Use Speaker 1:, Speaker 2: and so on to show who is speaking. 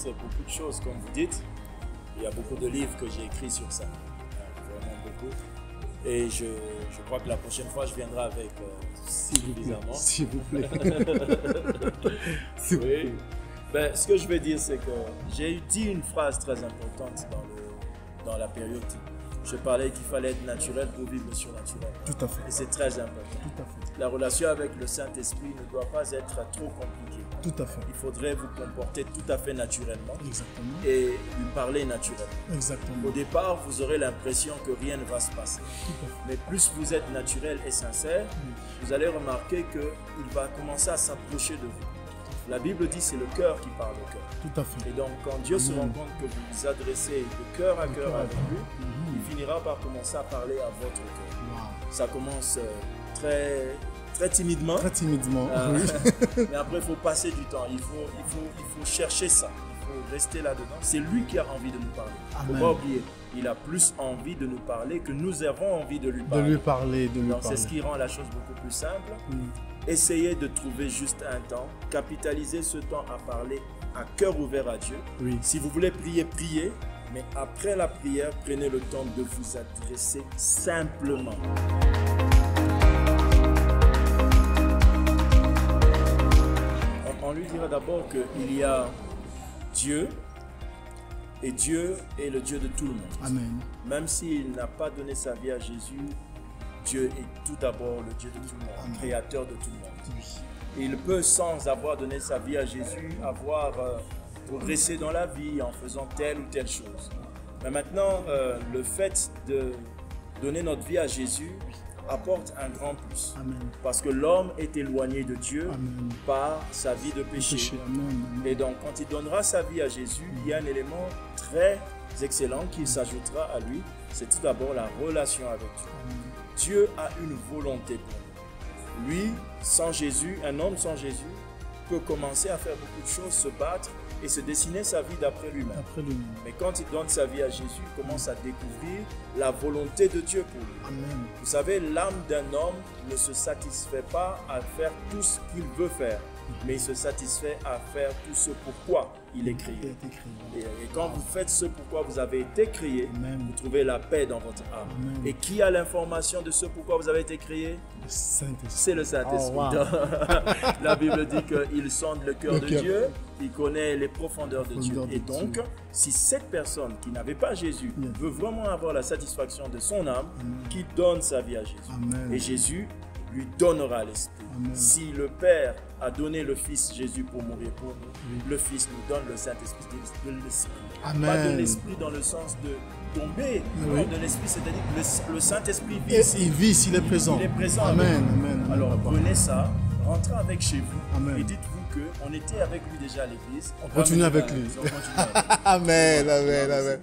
Speaker 1: c'est beaucoup de choses, comme vous dites. Il y a beaucoup de livres que j'ai écrits sur ça. Vraiment beaucoup. Et je crois que la prochaine fois, je viendrai avec suffisamment.
Speaker 2: S'il vous plaît.
Speaker 1: Oui. Ben, ce que je veux dire, c'est que j'ai dit une phrase très importante dans la période. Je parlais qu'il fallait être naturel pour vivre le surnaturel.
Speaker 2: Tout à fait.
Speaker 1: Et c'est très important.
Speaker 2: Tout à fait.
Speaker 1: La relation avec le Saint-Esprit ne doit pas être trop compliquée.
Speaker 2: Tout à fait.
Speaker 1: Il faudrait vous comporter tout à fait naturellement.
Speaker 2: Exactement.
Speaker 1: Et lui parler naturellement.
Speaker 2: Exactement.
Speaker 1: Au départ, vous aurez l'impression que rien ne va se passer.
Speaker 2: Tout à fait.
Speaker 1: Mais plus vous êtes naturel et sincère, vous allez remarquer qu'il va commencer à s'approcher de vous. La Bible dit que c'est le cœur qui parle au cœur.
Speaker 2: Tout à fait.
Speaker 1: Et donc, quand Dieu se rend compte que vous vous adressez de cœur à cœur avec lui, il finira par commencer à parler à votre cœur.
Speaker 2: Wow.
Speaker 1: Ça commence très timidement.
Speaker 2: Très timidement. Oui.
Speaker 1: Mais après, il faut passer du temps. Il faut chercher ça. Il faut rester là-dedans. C'est lui qui a envie de nous parler. Il ne faut pas oublier. Il a plus envie de nous parler que nous avons envie de lui parler.
Speaker 2: De lui parler, de lui
Speaker 1: donc,
Speaker 2: parler.
Speaker 1: c'est ce qui rend la chose beaucoup plus simple. Essayez de trouver juste un temps. Capitalisez ce temps à parler à cœur ouvert à Dieu.
Speaker 2: Oui.
Speaker 1: Si vous voulez prier, priez. Mais après la prière, prenez le temps de vous adresser simplement. On lui dira d'abord qu'il y a Dieu, et Dieu est le Dieu de tout le monde.
Speaker 2: Amen.
Speaker 1: Même s'il n'a pas donné sa vie à Jésus, Dieu est tout d'abord le Dieu de tout le monde,
Speaker 2: Amen.
Speaker 1: Créateur de tout le monde.
Speaker 2: Oui.
Speaker 1: Et il peut, sans avoir donné sa vie à Jésus, avoir progressé dans la vie en faisant telle ou telle chose. Mais maintenant, le fait de donner notre vie à Jésus apporte un grand plus.
Speaker 2: Amen.
Speaker 1: Parce que l'homme est éloigné de Dieu
Speaker 2: Amen.
Speaker 1: par sa vie de péché.
Speaker 2: Amen.
Speaker 1: Et donc, quand il donnera sa vie à Jésus, il y a un élément très excellent qui s'ajoutera à lui. C'est tout d'abord la relation avec Dieu.
Speaker 2: Amen.
Speaker 1: Dieu a une volonté pour nous. Lui, sans Jésus, un homme sans Jésus, peut commencer à faire beaucoup de choses, se battre et se dessiner sa vie d'après lui-même.
Speaker 2: Après lui.
Speaker 1: Mais quand il donne sa vie à Jésus, il commence à découvrir la volonté de Dieu pour lui.
Speaker 2: Amen.
Speaker 1: Vous savez, l'âme d'un homme ne se satisfait pas à faire tout ce qu'il veut faire, mais il se satisfait à faire tout ce pourquoi il est créé. Et quand vous faites ce pourquoi vous avez été créé,
Speaker 2: Amen.
Speaker 1: vous trouvez la paix dans votre âme.
Speaker 2: Amen.
Speaker 1: Et qui a l'information de ce pourquoi vous avez été créé? C'est le Saint-Esprit.
Speaker 2: Oh, wow.
Speaker 1: La Bible dit qu'il sonde le cœur de
Speaker 2: cœur.
Speaker 1: Dieu, il connaît les profondeurs de Dieu.
Speaker 2: Profondeur de
Speaker 1: Et donc,
Speaker 2: Dieu.
Speaker 1: si cette personne qui n'avait pas Jésus veut vraiment avoir la satisfaction de son âme,
Speaker 2: Amen.
Speaker 1: qui donne sa vie à Jésus.
Speaker 2: Amen.
Speaker 1: Et Jésus lui donnera l'Esprit.
Speaker 2: Amen.
Speaker 1: Si le Père a donné le Fils Jésus pour mourir pour nous, le Fils nous donne le Saint-Esprit de l'Esprit.
Speaker 2: Amen.
Speaker 1: Pas de l'Esprit dans le sens de tomber,
Speaker 2: Oui.
Speaker 1: non, de l'Esprit, c'est-à-dire que le Saint-Esprit vit
Speaker 2: Et
Speaker 1: ici.
Speaker 2: il vit s'il est présent.
Speaker 1: Il est présent.
Speaker 2: Amen.
Speaker 1: avec vous.
Speaker 2: Amen.
Speaker 1: Alors
Speaker 2: Papa.
Speaker 1: prenez ça, rentrez avec chez vous
Speaker 2: Amen.
Speaker 1: et dites-vous qu'on était avec lui déjà à l'église.
Speaker 2: On continue avec lui.
Speaker 1: On continue avec lui.
Speaker 2: Amen. Amen. Amen.